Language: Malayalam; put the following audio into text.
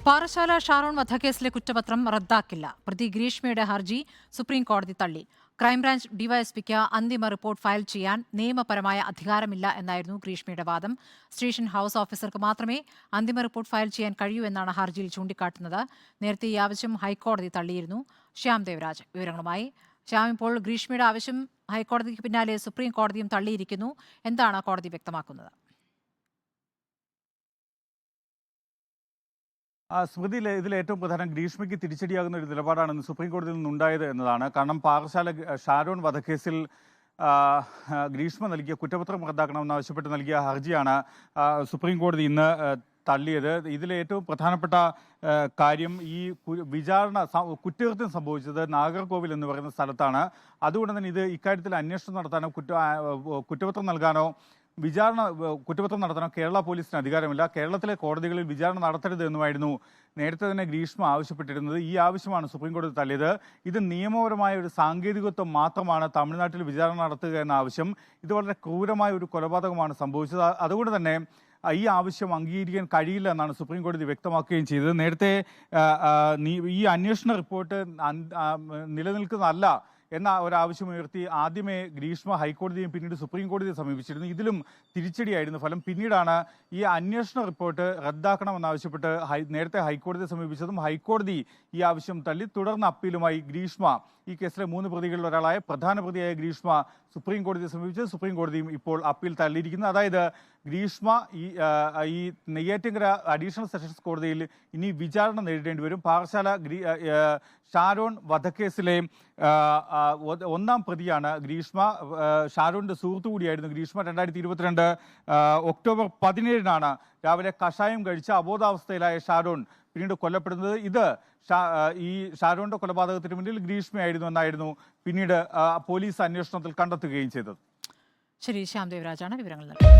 പാറശാല ഷാരോൺ വധക്കേസിലെ കുറ്റപത്രം റദ്ദാക്കില്ല. പ്രതി ഗ്രീഷ്മയുടെ ഹർജി സുപ്രീം കോടതി തള്ളി. ക്രൈംബ്രാഞ്ച് ഡിവൈഎസ്പിക്ക് അന്തിമ റിപ്പോർട്ട് ഫയൽ ചെയ്യാൻ നിയമപരമായ അധികാരമില്ല എന്നായിരുന്നു ഗ്രീഷ്മയുടെ വാദം. സ്റ്റേഷൻ ഹൌസ് ഓഫീസർക്ക് മാത്രമേ അന്തിമ റിപ്പോർട്ട് ഫയൽ ചെയ്യാൻ കഴിയൂ എന്നാണ് ഹർജിയിൽ ചൂണ്ടിക്കാട്ടുന്നത്. നേരത്തെ ഈ ആവശ്യം ഹൈക്കോടതി തള്ളിയിരുന്നു. ശ്യാം ദേവരാജ് വിവരങ്ങളുമായി. ശ്യാം, ഇപ്പോൾ ഗ്രീഷ്മയുടെ ആവശ്യം ഹൈക്കോടതിക്ക് പിന്നാലെ സുപ്രീം കോടതിയും തള്ളിയിരിക്കുന്നു. എന്താണ് കോടതി വ്യക്തമാക്കുന്നത്? സ്മൃതി, ഇതിൽ ഏറ്റവും പ്രധാനം ഗ്രീഷ്മയ്ക്ക് തിരിച്ചടിയാകുന്ന ഒരു നിലപാടാണ് ഇന്ന് സുപ്രീം കോടതിയിൽ നിന്നുണ്ടായത് എന്നതാണ്. കാരണം പാറശാല ഷാരോൺ വധക്കേസിൽ ഗ്രീഷ്മ നൽകിയ കുറ്റപത്രം റദ്ദാക്കണമെന്നാവശ്യപ്പെട്ട് നൽകിയ ഹർജിയാണ് സുപ്രീം കോടതി ഇന്ന് തള്ളിയത്. ഇതിലെ ഏറ്റവും പ്രധാനപ്പെട്ട കാര്യം ഈ കുറ്റകൃത്യം സംഭവിച്ചത് നാഗർകോവിൽ എന്ന് പറയുന്ന സ്ഥലത്താണ്. അതുകൊണ്ട് തന്നെ ഇക്കാര്യത്തിൽ അന്വേഷണം നടത്താനോ കുറ്റപത്രം നൽകാനോ കുറ്റപത്രം നടത്താനോ കേരള പോലീസിന് അധികാരമില്ല. കേരളത്തിലെ കോടതികളിൽ വിചാരണ നടത്തരുത് എന്നുമായിരുന്നു നേരത്തെ തന്നെ ഗ്രീഷ്മ ആവശ്യപ്പെട്ടിരുന്നത്. ഈ ആവശ്യമാണ് സുപ്രീം കോടതി തള്ളിയത്. ഇത് നിയമപരമായ ഒരു സാങ്കേതികത്വം മാത്രമാണ് തമിഴ്നാട്ടിൽ വിചാരണ നടത്തുക എന്ന ആവശ്യം. ഇത് വളരെ ക്രൂരമായ ഒരു കൊലപാതകമാണ് സംഭവിച്ചത്. അതുകൊണ്ട് തന്നെ ഈ ആവശ്യം അംഗീകരിക്കാൻ കഴിയില്ല എന്നാണ് സുപ്രീം കോടതി വ്യക്തമാക്കുകയും ചെയ്തത്. നേരത്തെ ഈ അന്വേഷണ റിപ്പോർട്ട് നിലനിൽക്കുന്നതല്ല എന്ന ഒരാവശ്യമുയർത്തി ആദ്യമേ ഗ്രീഷ്മ ഹൈക്കോടതിയും പിന്നീട് സുപ്രീം കോടതിയെ സമീപിച്ചിരുന്നു. ഇതിലും തിരിച്ചടിയായിരുന്നു ഫലം. പിന്നീടാണ് ഈ അന്വേഷണ റിപ്പോർട്ട് റദ്ദാക്കണമെന്നാവശ്യപ്പെട്ട് നേരത്തെ ഹൈക്കോടതിയെ സമീപിച്ചതും ഹൈക്കോടതി ഈ ആവശ്യം തള്ളി. തുടർന്ന് അപ്പീലുമായി ഗ്രീഷ്മ, ഈ കേസിലെ 3 പ്രതികളിൽ ഒരാളായ പ്രധാന പ്രതിയായ ഗ്രീഷ്മ സുപ്രീം കോടതിയെ സമീപിച്ചത്. സുപ്രീം കോടതിയും ഇപ്പോൾ അപ്പീൽ തള്ളിയിരിക്കുന്നത്. അതായത് ഗ്രീഷ്മ ഈ നെയ്യാറ്റിൻകര അഡീഷണൽ സെഷൻസ് കോടതിയിൽ ഇനി വിചാരണ നേരിടേണ്ടി വരും. പാറശാല ഷാരോൺ വധക്കേസിലെ 1ാം പ്രതിയാണ് ഗ്രീഷ്മ. ഷാരോണിന്റെ സുഹൃത്തു കൂടിയായിരുന്നു ഗ്രീഷ്മ. 2022 ഒക്ടോബർ 17-നാണ് രാവിലെ കഷായം കഴിച്ച അബോധാവസ്ഥയിലായ ഷാരോൺ പിന്നീട് കൊല്ലപ്പെടുന്നത്. ഈ ഷാരോണിന്റെ കൊലപാതകത്തിന് മുന്നിൽ ഗ്രീഷ്മയായിരുന്നു എന്നായിരുന്നു പിന്നീട് പോലീസ് അന്വേഷണത്തിൽ കണ്ടെത്തുകയും ചെയ്തത്. ശരി, ശ്യാം ദേവരാജാണ് വിവരങ്ങൾ നൽകുന്നത്.